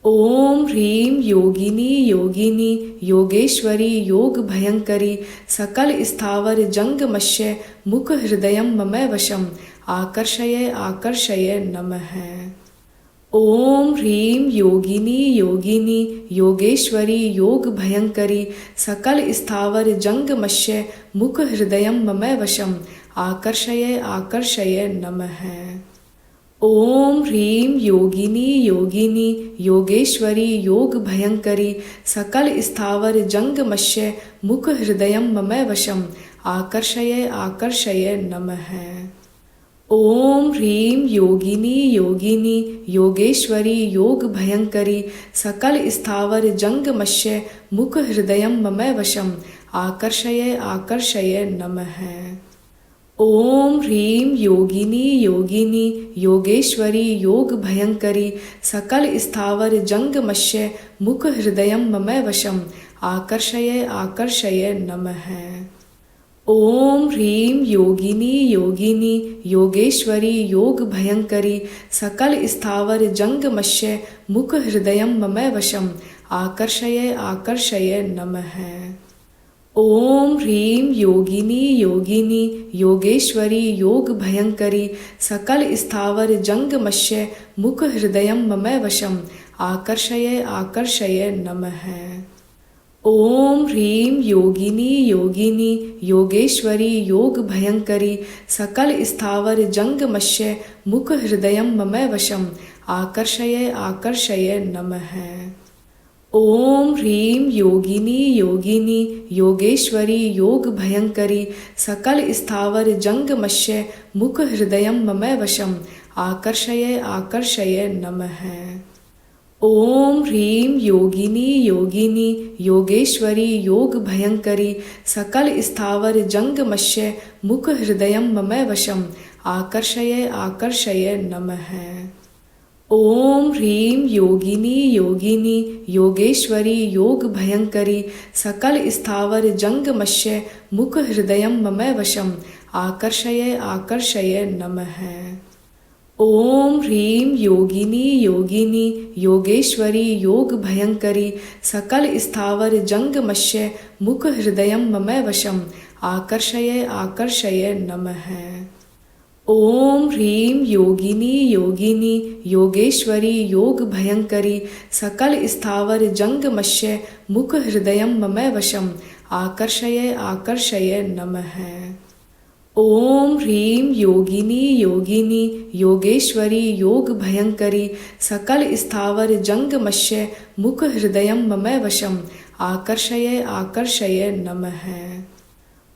ओम ह्रीं योगिनी योगिनी योगेश्वरी योग भयंकरी सकल स्थावर जंगमश्य मुख हृदयं मम वशम आकर्षय आकर्षय नमः। ओम ह्रीं योगिनी योगिनी योगेश्वरी योग भयंकरी सकल स्थावर जंगमश्य मुख हृदयं मम वशम आकर्षय आकर्षय नमः। ओम ह्रीं योगिनी योगिनी योगेश्वरी योग भयंकरी सकल स्थावर जंगमश्य मुख हृदयं मम वशम आकर्षय आकर्षय नमः। ओम ह्रीं योगिनी योगिनी योगेश्वरी योग भयंकरी सकल स्थावर जंगमश्य मुख हृदयं मम वशम आकर्षय आकर्षय नमः। ओम ह्रीं योगिनी योगिनी योगेश्वरी योग भयंकरी सकल स्थावर जंगमश्य मुख हृदयं मम वशम आकर्षय आकर्षय नमः। ओम ह्रीं योगिनी योगिनी योगेश्वरी योग भयंकरी सकल स्थावर जंगमश्य मुख हृदयं मम वशम आकर्षय आकर्षय नमः। ओम ह्रीं योगिनी योगिनी योगेश्वरी योग भयंकरी सकल स्थावर जंगमश्य मुख हृदयं मम वशम आकर्षय आकर्षय नमः। ओम ह्रीं योगिनी योगिनी योगेश्वरी योग भयंकरी सकल स्थावर जंगमश्य मुख हृदयं मम वशम आकर्षय आकर्षय नमः। ओम ह्रीं योगिनी योगिनी योगेश्वरी योग भयंकरी सकल स्थावर जंगमश्य मुख हृदयं मम वशम आकर्षय आकर्षय नमः। ओम ह्रीं योगिनी योगिनी योगेश्वरी योग भयंकरी सकल स्थावर जंगमश्य मुख हृदयं मम वशम आकर्षय आकर्षय नमः। ओम ह्रीं योगिनी योगिनी योगेश्वरी योग भयंकरी सकल स्थावर जंगमश्य मुख हृदयं मम वशम आकर्षय आकर्षय नमः। ओम ह्रीं योगिनी योगिनी योगेश्वरी योग भयंकरी सकल स्थावर जंगमश्य मुख हृदयं मम वशम आकर्षय आकर्षय नमः। ओम ह्रीं योगिनी योगिनी योगेश्वरी योग भयंकरी सकल स्थावर जंगमश्य मुख हृदयं मम वशम आकर्षय आकर्षय नमः। ओम ह्रीं योगिनी योगिनी योगेश्वरी योग भयंकरी सकल स्थावर जंगमश्य मुख हृदयं मम वशम आकर्षय आकर्षय नमः।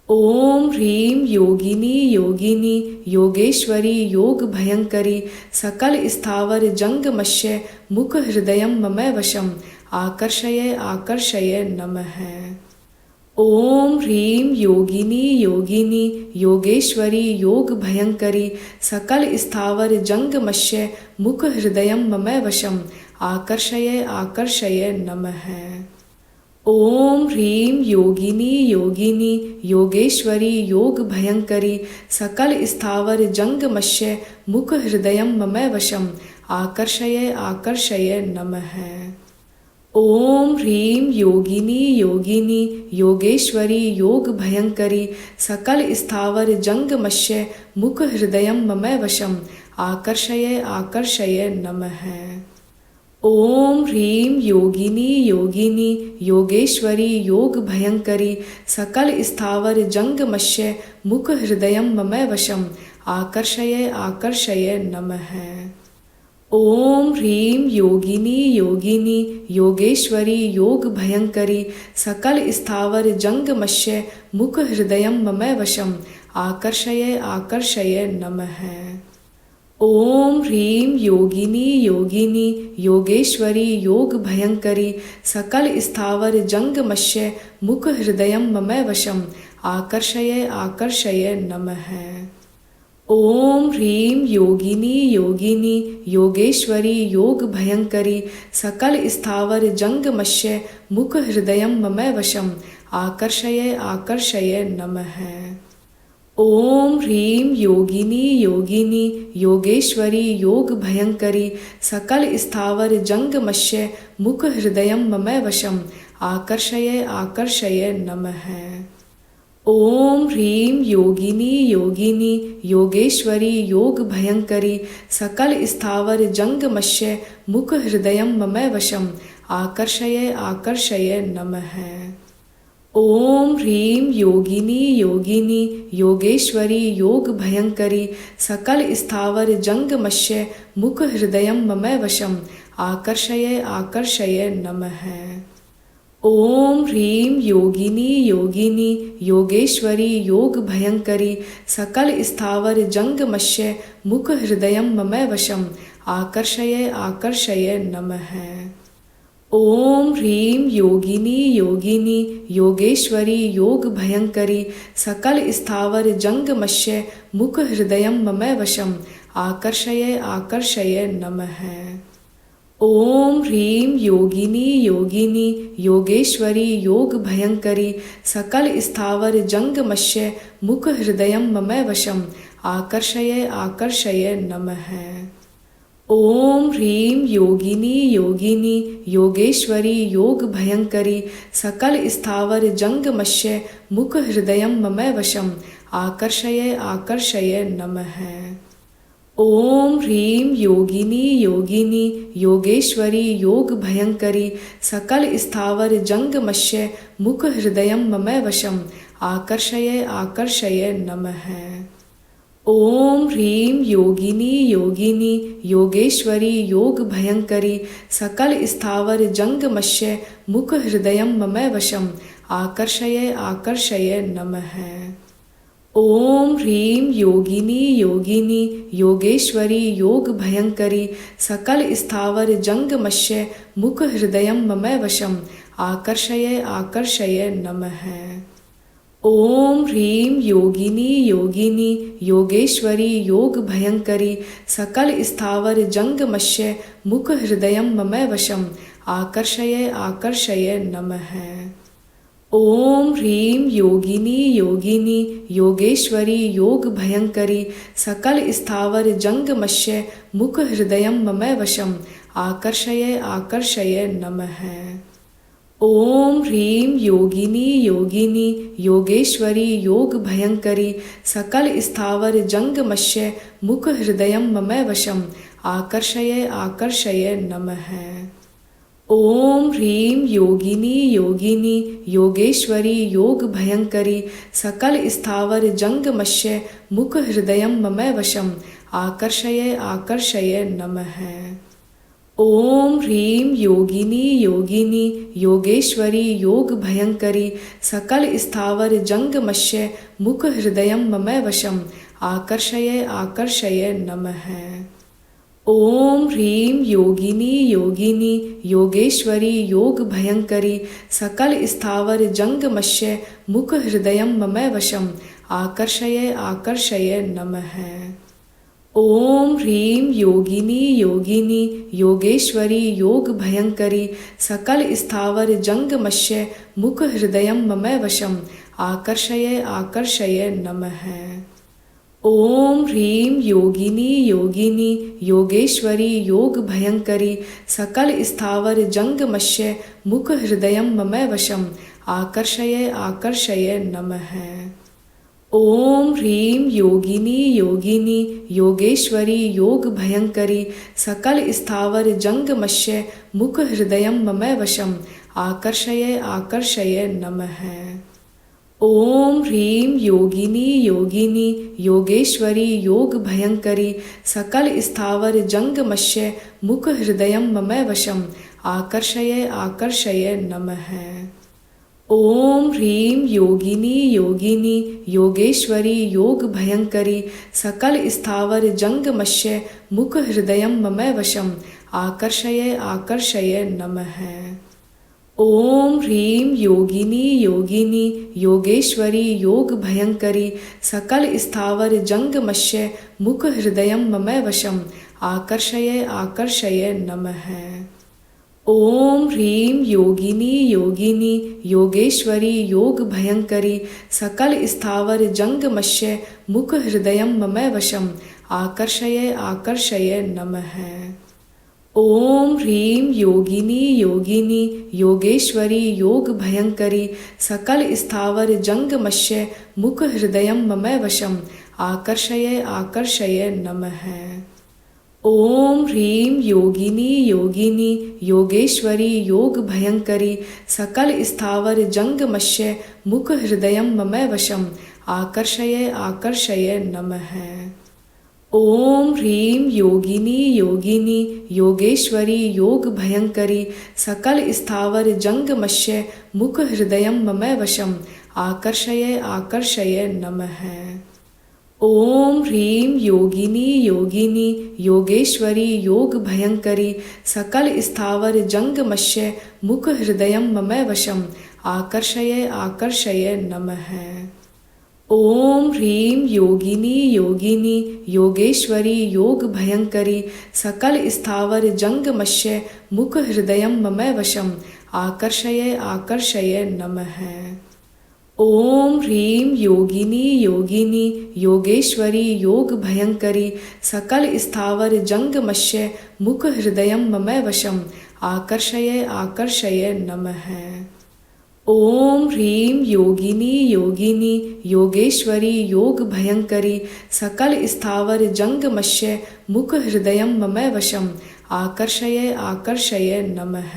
ओम ह्रीं योगिनी योगिनी योगेश्वरी योग भयंकरी सकल स्थावर जंगमश्य मुख हृदयं मम वशम आकर्षय आकर्षय नमः। ओम ह्रीं योगिनी योगिनी योगेश्वरी योग भयंकरी सकल स्थावर जंगमश्य मुख हृदयं मम वशम आकर्षय आकर्षय नमः। ओम ह्रीं योगिनी योगिनी योगेश्वरी योग भयंकरी सकल स्थावर जंगमश्य मुख हृदयं मम वशम आकर्षय आकर्षय नमः। ओम ह्रीं योगिनी योगिनी योगेश्वरी योग भयंकरी सकल स्थावर जंगमश्य मुख हृदयं मम वशम आकर्षय आकर्षय नमः। ओम ह्रीं योगिनी योगिनी योगेश्वरी योग भयंकरी सकल स्थावर जंगमश्य मुख हृदयं मम वशम आकर्षय आकर्षय नमः। ओम ह्रीं योगिनी योगिनी योगेश्वरी योग भयंकरी सकल स्थावर जंगमश्य मुख हृदयं मम वशम आकर्षय आकर्षय नमः। ओम ह्रीं योगिनी योगिनी योगेश्वरी योग भयंकरी सकल स्थावर जंगमश्य मुख हृदयं मम वशम आकर्षय आकर्षय नमः। ओम ह्रीं योगिनी योगिनी योगेश्वरी योग भयंकरी सकल स्थावर जंगमश्य मुख हृदयं मम वशम आकर्षय आकर्षय नमः। ओम ह्रीं योगिनी योगिनी योगेश्वरी योग भयंकरी सकल स्थावर जंगमस्य मुख हृदयं मम वशम आकर्षय आकर्षय नमः। ओम ह्रीं योगिनी योगिनी योगेश्वरी योग भयंकरी सकल स्थावर जंगमस्य मुख हृदयं मम वशम आकर्षय आकर्षय नमः। ओम ह्रीं योगिनी योगिनी योगेश्वरी योग भयंकरी सकल स्थावर जंगमस्य मुख हृदयं मम वशम आकर्षय आकर्षय नमः। ओम ह्रीं योगिनी योगिनी योगेश्वरी योग भयंकरी सकल स्थावर जंगमस्य मुख हृदयं मम वशम आकर्षय आकर्षय नमः। ओम ह्रीं योगिनी योगिनी योगेश्वरी योग भयंकरी सकल स्थावर जंगमस्य मुख हृदयं मम वशम आकर्षय आकर्षय नमः। ओम ह्रीं योगिनी योगिनी योगेश्वरी योग भयंकरी सकल स्थावर जंगमस्य मुख हृदयं मम वशम आकर्षय आकर्षय नमः। ओम ह्रीं योगिनी योगिनी योगेश्वरी योग भयंकरी सकल स्थावर जंगमस्य मुख हृदयं मम वशम आकर्षय आकर्षय नमः। ओम ह्रीं योगिनी योगिनी योगेश्वरी योग भयंकरी सकल स्थावर जंगमस्य मुख हृदयं मम वशम आकर्षय आकर्षय नमः। ओम ह्रीं योगिनी योगिनी योगेश्वरी योग भयंकरी सकल स्थावर जंगमस्य मुख हृदयं मम वशम आकर्षय आकर्षय नमः। ओम ह्रीं योगिनी योगिनी योगेश्वरी योग भयंकरी सकल स्थावर जंगमस्य मुख हृदयं मम वशम आकर्षय आकर्षय नमः। ओम ह्रीं योगिनी योगिनी योगेश्वरी योग भयंकरी सकल स्थावर जंगमस्य मुख हृदयं मम वशम आकर्षय आकर्षय नमः। ओम ह्रीं योगिनी योगिनी योगेश्वरी योग भयंकरी सकल स्थावर जंगमस्य मुख हृदयं मम वशम आकर्षय आकर्षय नमः। ओम ह्रीं योगिनी योगिनी योगेश्वरी योग भयंकरी सकल स्थावर जंगमस्य मुख हृदयं मम वशम आकर्षय आकर्षय नमः। ओम ह्रीं योगिनी योगिनी योगेश्वरी योग भयंकरी सकल स्थावर जंगमस्य मुख हृदयं मम वशम आकर्षय आकर्षय नमः। ओम ह्रीं योगिनी योगिनी योगेश्वरी योग भयंकरी सकल स्थावर जंगमस्य मुख हृदयं मम वशम आकर्षय आकर्षय नमः। ओम ह्रीं योगिनी योगिनी योगेश्वरी योग भयंकरी सकल स्थावर जंगमस्य मुख हृदयं मम वशम आकर्षय आकर्षय नमः। ओम ह्रीं योगिनी योगिनी योगेश्वरी योग भयंकरी सकल स्थावर जंगमस्य मुख हृदयं मम वशम आकर्षय आकर्षय नमः। ओम ह्रीं योगिनी योगिनी योगेश्वरी योग भयंकरी सकल स्थावर जंगमस्य मुख हृदयं मम वशम आकर्षय आकर्षय नमः। ओम ह्रीं योगिनी योगिनी योगेश्वरी योग भयंकरी सकल स्थावर जंगमस्य मुख हृदयं मम वशम आकर्षय आकर्षय नमः। ओम ह्रीं योगिनी योगिनी योगेश्वरी योग भयंकरी सकल स्थावर जंगमस्य मुख हृदयं मम वशम आकर्षय आकर्षय नमः। ओम ह्रीं योगिनी योगिनी योगेश्वरी योग भयंकरी सकल स्थावर जंगमस्य मुख हृदयं मम वशम आकर्षय आकर्षय नमः। ओम ह्रीं योगिनी योगिनी योगेश्वरी योग भयंकरी सकल स्थावर जंगमस्य मुख हृदयं मम वशम आकर्षय आकर्षय नमः। ओम ह्रीं योगिनी योगिनी योगेश्वरी योग भयंकरी सकल स्थावर जंगमश्य मुख हृदयं मम वशम आकर्षय आकर्षय नमः। ओम ह्रीं योगिनी योगिनी योगेश्वरी योग भयंकरी सकल स्थावर जंगमश्य मुख हृदयं मम वशम आकर्षय आकर्षय नमः। ओम ह्रीं योगिनी योगिनी योगेश्वरी योग भयंकरी सकल स्थावर जंगमश्य मुख हृदयं मम वशम आकर्षय आकर्षय नमः। ओम ह्रीं योगिनी योगिनी योगेश्वरी योग भयंकरी सकल स्थावर जंगमश्य मुख हृदयं मम वशम आकर्षय आकर्षय नमः। ओम ह्रीं योगिनी योगिनी योगेश्वरी योग भयंकरी सकल स्थावर जंगमश्य मुख हृदयं मम वशम आकर्षय आकर्षय नमः। ओम ह्रीं योगिनी योगिनी योगेश्वरी योग भयंकरी सकल स्थावर जंगमश्य मुख हृदयं मम वशम आकर्षय आकर्षय नमः। ओम ह्रीं योगिनी योगिनी योगेश्वरी योग भयंकरी सकल स्थावर जंगमश्य मुख हृदयं मम वशम आकर्षय आकर्षय नमः। ओम ह्रीं योगिनी योगिनी योगेश्वरी योग भयंकरी सकल स्थावर जंगमश्य मुख हृदयं मम वशम आकर्षय आकर्षय नमः।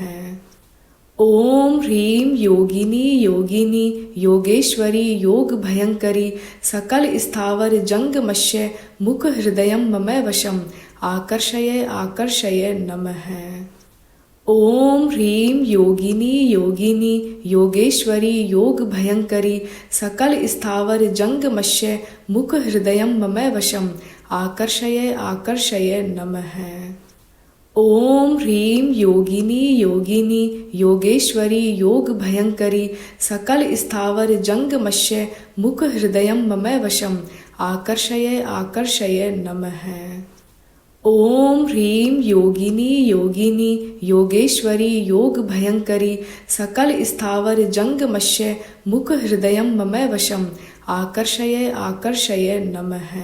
ओम ह्रीं योगिनी योगिनी योगेश्वरी योग भयंकरी सकल स्थावर जंगमश्य मुख हृदयं मम वशम आकर्षय आकर्षय नमः। ओम ह्रीं योगिनी योगिनी योगेश्वरी योग भयंकरी सकल स्थावर जंगमश्य मुख हृदयं मम वशम आकर्षय आकर्षय नमः। ओम ह्रीं योगिनी योगिनी योगेश्वरी योग भयंकरी सकल स्थावर जंगमश्य मुख हृदयं मम वशम आकर्षय आकर्षय नमः। ओम ह्रीं योगिनी योगिनी योगेश्वरी योग भयंकरी सकल स्थावर जंगमश्य मुख हृदयं मम वशम आकर्षय आकर्षय नमः।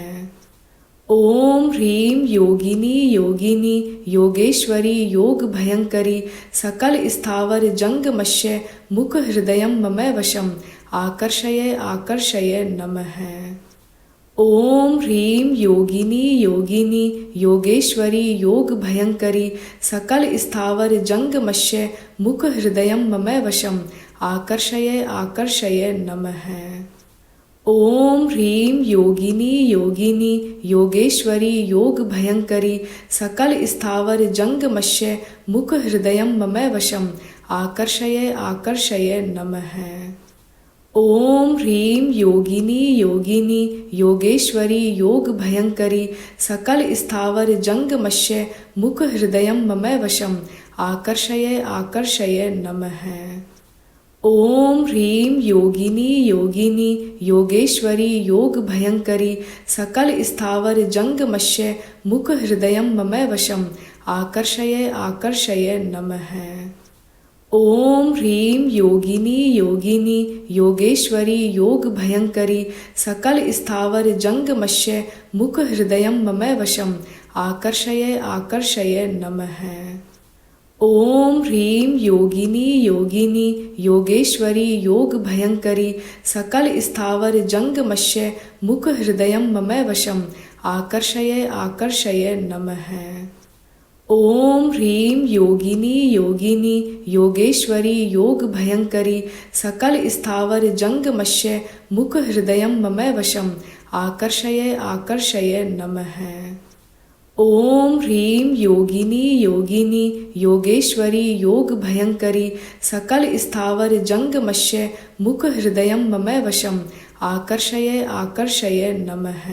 ओम ह्रीं योगिनी योगिनी योगेश्वरी योग भयंकरी सकल स्थावर जंगमश्य मुख हृदयं मम वशम आकर्षय आकर्षय नमः। ओम ह्रीं योगिनी योगिनी योगेश्वरी योग भयंकरी सकल स्थावर जंगमश्य मुख हृदयं मम वशम आकर्षय आकर्षय नमः। ओम ह्रीं योगिनी योगिनी योगेश्वरी योग भयंकरी सकल स्थावर जंगमश्य मुख हृदयं मम वशम आकर्षय आकर्षय नमः। ओम ह्रीं योगिनी योगिनी योगेश्वरी योग भयंकरी सकल स्थावर जंगमश्य मुख हृदयं मम वशम आकर्षय आकर्षय नमः। ओम ह्रीं योगिनी योगिनी योगेश्वरी योग भयंकरी सकल स्थावर जंगमश्य मुख हृदयं मम वशम आकर्षय आकर्षय नमः। ओम ह्रीं योगिनी योगिनी योगेश्वरी योग भयंकरी सकल स्थावर जंगमश्य मुख हृदयं मम वशम आकर्षय आकर्षय नमः। ओम ह्रीं योगिनी योगिनी योगेश्वरी योग भयंकरी सकल स्थावर जंगमश्य मुख हृदयं मम वशम आकर्षय आकर्षय नमः। ओम ह्रीं योगिनी योगिनी योगेश्वरी योग भयंकरी सकल स्थावर जंगमश्य मुख हृदयं मम वशम आकर्षय आकर्षय नमः। ओम ह्रीं योगिनी योगिनी योगेश्वरी योग भयंकरी सकल स्थावर जंगमश्य मुख हृदयं मम वशम आकर्षय आकर्षय नमः।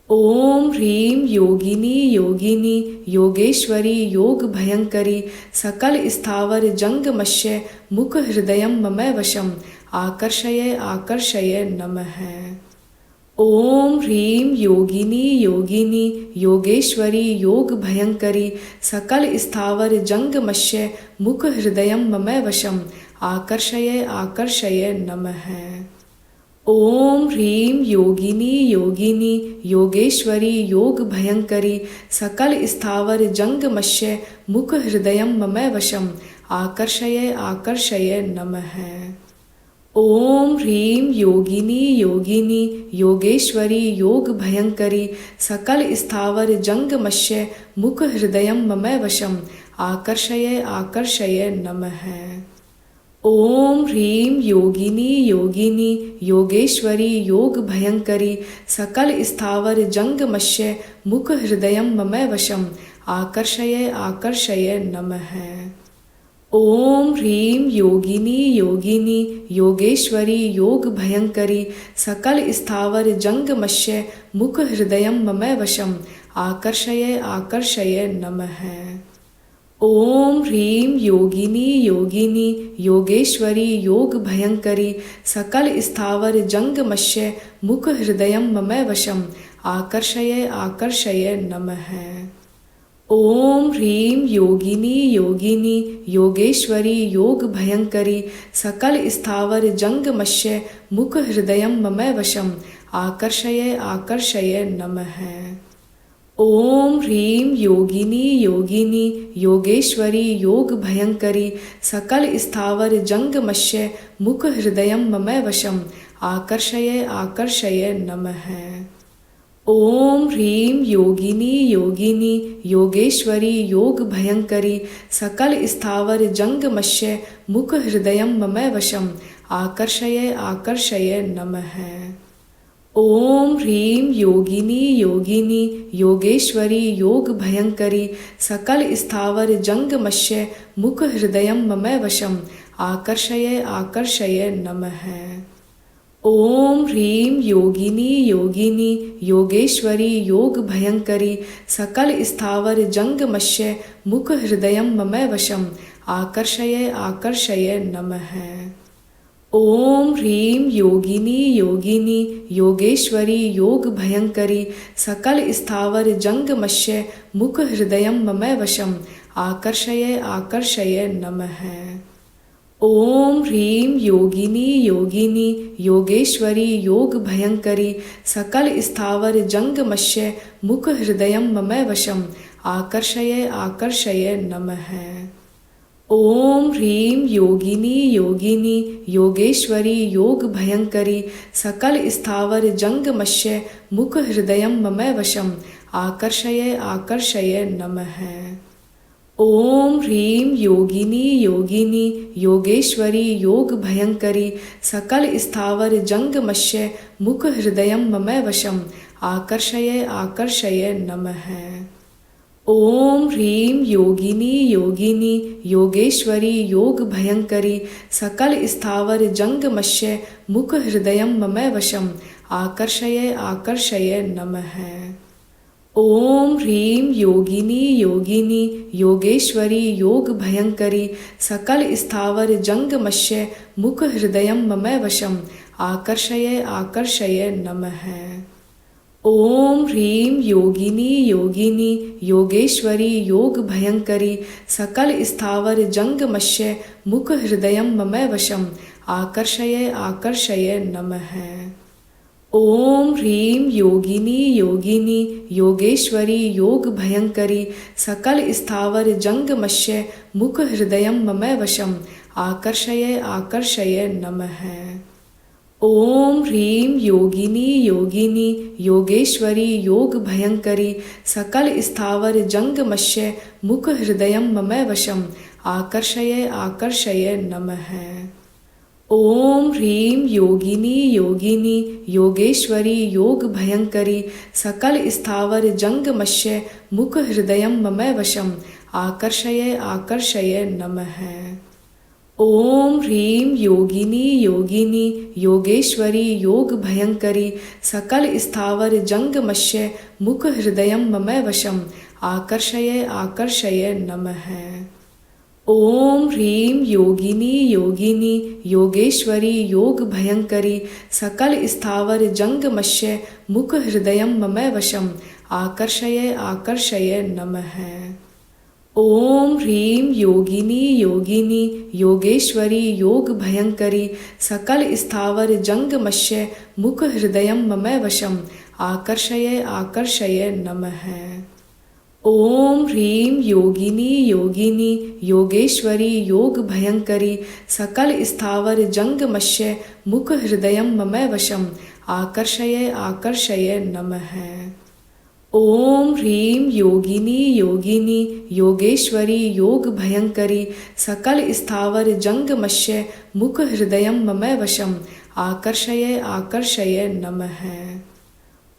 ओम ह्रीं योगिनी योगिनी योगेश्वरी योग भयंकरी सकल स्थावर जंगमश्य मुख हृदयं मम वशम आकर्षय आकर्षय नमः। ओम ह्रीं योगिनी योगिनी योगेश्वरी योग भयंकरी सकल स्थावर जंगमश्य मुख हृदयं मम वशम आकर्षय आकर्षय नमः। ओम ह्रीं योगिनी योगिनी योगेश्वरी योग भयंकरी सकल स्थावर जंगमश्य मुख हृदयं मम वशम आकर्षय आकर्षय नमः। ओम ह्रीं योगिनी योगिनी योगेश्वरी योग भयंकरी सकल स्थावर जंगमश्य मुख हृदयं मम वशम आकर्षय आकर्षय नमः। ओम ह्रीं योगिनी योगिनी योगेश्वरी योग भयंकरी सकल स्थावर जंगमश्य मुख हृदयं मम वशम आकर्षय आकर्षय नमः। ओम ह्रीं योगिनी योगिनी योगेश्वरी योग भयंकरी सकल स्थावर जंगमश्य मुख हृदयं मम वशम आकर्षय आकर्षय नमः। ओम ह्रीं योगिनी योगिनी योगेश्वरी योग भयंकरी सकल स्थावर जंगमश्य मुख हृदयं मम वशम आकर्षय आकर्षय नमः। ओम ह्रीं योगिनी योगिनी योगेश्वरी योग भयंकरी सकल स्थावर जंगमश्य मुख हृदयं मम वशम आकर्षय आकर्षय नमः। ओम ह्रीं योगिनी योगिनी योगेश्वरी योग भयंकरी सकल स्थावर जंगमश्य मुख हृदयं मम वशम आकर्षय आकर्षय नमः। ओम ह्रीं योगिनी योगिनी योगेश्वरी योग भयंकरी सकल स्थावर जंगमश्य मुख हृदयं मम वशम आकर्षय आकर्षय नमः। ओम ह्रीं योगिनी योगिनी योगेश्वरी योग भयंकरी सकल स्थावर जंगमश्य मुख हृदयं मम वशम आकर्षय आकर्षय नमः। ओम ह्रीं योगिनी योगिनी योगेश्वरी योग भयंकरी सकल स्थावर जंगमश्य मुख हृदयं मम वशम आकर्षय आकर्षय नमः। ओम ह्रीं योगिनी योगिनी योगेश्वरी योग भयंकरी सकल स्थावर जंगमश्य मुख हृदयं मम वशम आकर्षय आकर्षय नमः। ओम ह्रीं योगिनी योगिनी योगेश्वरी योग भयंकरी सकल स्थावर जंगमश्य मुख हृदयं मम वशम आकर्षय आकर्षय नमः। ओम ह्रीं योगिनी योगिनी योगेश्वरी योग भयंकरी सकल स्थावर जंगमश्य मुख हृदयं मम वशम आकर्षय आकर्षय नमः। ओम ह्रीं योगिनी योगिनी योगेश्वरी योग भयंकरी सकल स्थावर जंगमश्य मुख हृदयं मम वशम आकर्षय आकर्षय नमः। ओम ह्रीं योगिनी योगिनी योगेश्वरी योग भयंकरी सकल स्थावर जंगमश्य मुख हृदयं मम वशम आकर्षय आकर्षय नमः। ओम ह्रीं योगिनी योगिनी योगेश्वरी योग भयंकरी सकल स्थावर जंगमश्य मुख हृदयं मम वशम आकर्षय आकर्षय नमः। ओम ह्रीं योगिनी योगिनी योगेश्वरी योग भयंकरी सकल स्थावर जंगमश्य मुख हृदयं मम वशम आकर्षय आकर्षय नमः। ओम ह्रीं योगिनी योगिनी योगेश्वरी योग भयंकरी सकल स्थावर जंगमश्य मुख हृदयं मम वशम आकर्षय आकर्षय नमः। ओम ह्रीं योगिनी योगिनी योगेश्वरी योग भयंकरी सकल स्थावर जंगमश्य मुख हृदयं मम वशम आकर्षय आकर्षय नमः। ओम ह्रीं योगिनी योगिनी योगेश्वरी योग भयंकरी सकल स्थावर जंगमश्य मुख हृदयं मम वशम आकर्षय आकर्षय नमः। ओम ह्रीं योगिनी योगिनी योगेश्वरी योग भयंकरी सकल स्थावर जंगमश्य मुख हृदयं मम वशम आकर्षय आकर्षय नमः। ओम ह्रीं योगिनी योगिनी योगेश्वरी योग भयंकरी सकल स्थावर जंगमश्य मुख हृदयं मम वशम आकर्षय आकर्षय नमः। ओम ह्रीं योगिनी योगिनी योगेश्वरी योग भयंकरी सकल स्थावर जंगमश्य मुख हृदयं मम वशम आकर्षय आकर्षय नमः। ओम ह्रीं योगिनी योगिनी योगेश्वरी योग भयंकरी सकल स्थावर जंगमश्य मुख हृदयं मम वशम आकर्षय आकर्षय नमः। ओम ह्रीं योगिनी योगिनी योगेश्वरी योग भयंकरी सकल स्थावर जंगमश्य मुख हृदयं मम वशम आकर्षय आकर्षय नमः।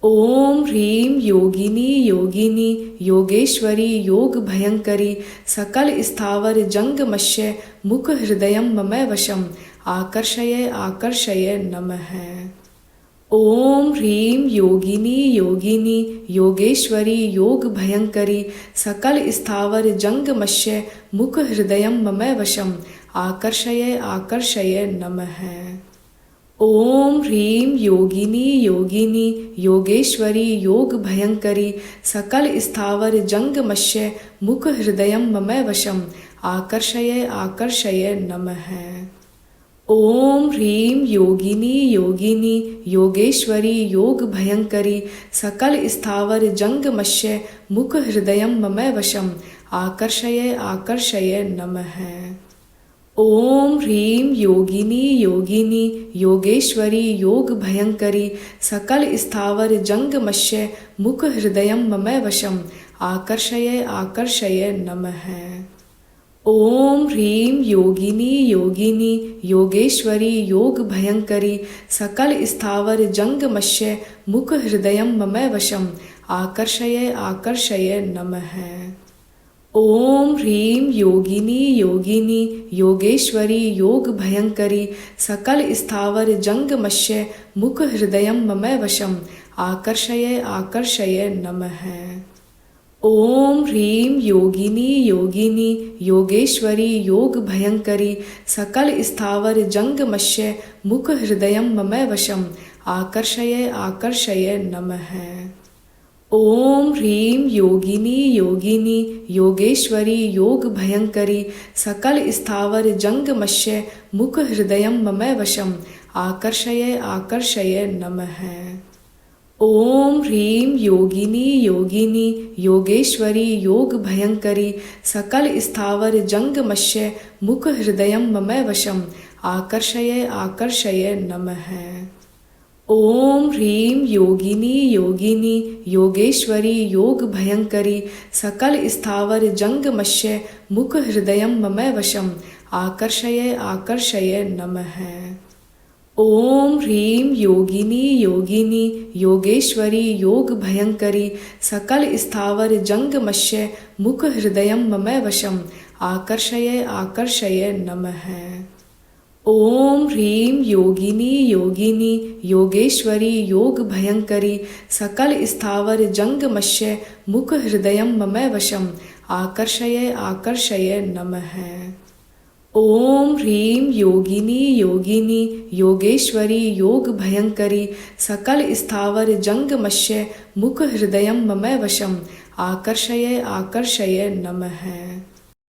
ओम ह्रीं योगिनी योगिनी योगेश्वरी योग भयंकरी सकल स्थावर जंगमश्य मुख हृदयं मम वशम आकर्षय आकर्षय नमः। ओम ह्रीं योगिनी योगिनी योगेश्वरी योग भयंकरी सकल स्थावर जंगमश्य मुख हृदयं मम वशम आकर्षय आकर्षय नमः। ओम ह्रीं योगिनी योगिनी योगेश्वरी योग भयंकरी सकल स्थावर जंगमश्य मुख हृदयं मम वशम आकर्षय आकर्षय नमः। ओम ह्रीं योगिनी योगिनी योगेश्वरी योग भयंकरी सकल स्थावर जंगमश्य मुख हृदयं मम वशम आकर्षय आकर्षय नमः। ओम ह्रीं योगिनी योगिनी योगेश्वरी योग भयंकरी सकल स्थावर जंगमश्य मुख हृदयं मम वशम आकर्षय आकर्षय नमः। ओम ह्रीं योगिनी योगिनी योगेश्वरी योग भयंकरी सकल स्थावर जंगमश्य मुख हृदयं मम वशम आकर्षय आकर्षय नमः। ओम ह्रीं योगिनी योगिनी योगेश्वरी योग भयंकरी सकल स्थावर जंगमश्य मुख हृदयं मम वशम आकर्षय आकर्षय नमः। ओम ह्रीं योगिनी योगिनी योगेश्वरी योग भयंकरी सकल स्थावर जंगमश्य मुख हृदयं मम वशम आकर्षय आकर्षय नमः। ओम ह्रीं योगिनी योगिनी योगेश्वरी योग भयंकरी सकल स्थावर जंगमश्य मुख हृदयं मम वशम आकर्षय आकर्षय नमः। ओम ह्रीं योगिनी योगिनी योगेश्वरी योग भयंकरी सकल स्थावर जंगमश्य मुख हृदयं मम वशम आकर्षय आकर्षय नमः। ओम ह्रीं योगिनी योगिनी योगेश्वरी योग भयंकरी सकल स्थावर जंगमश्य मुख हृदयं मम वशम आकर्षय आकर्षय नमः। ओम ह्रीं योगिनी योगिनी योगेश्वरी योग भयंकरी सकल स्थावर जंगमश्य मुख हृदयं मम वशम आकर्षय आकर्षय नमः। ओम ह्रीं योगिनी योगिनी योगेश्वरी योग भयंकरी सकल स्थावर जंगमश्य मुख हृदयं मम वशम आकर्षय आकर्षय नमः। ओम ह्रीं योगिनी योगिनी योगेश्वरी योग भयंकरी सकल स्थावर जंगमश्य मुख हृदयं मम वशम आकर्षय आकर्षय नमः।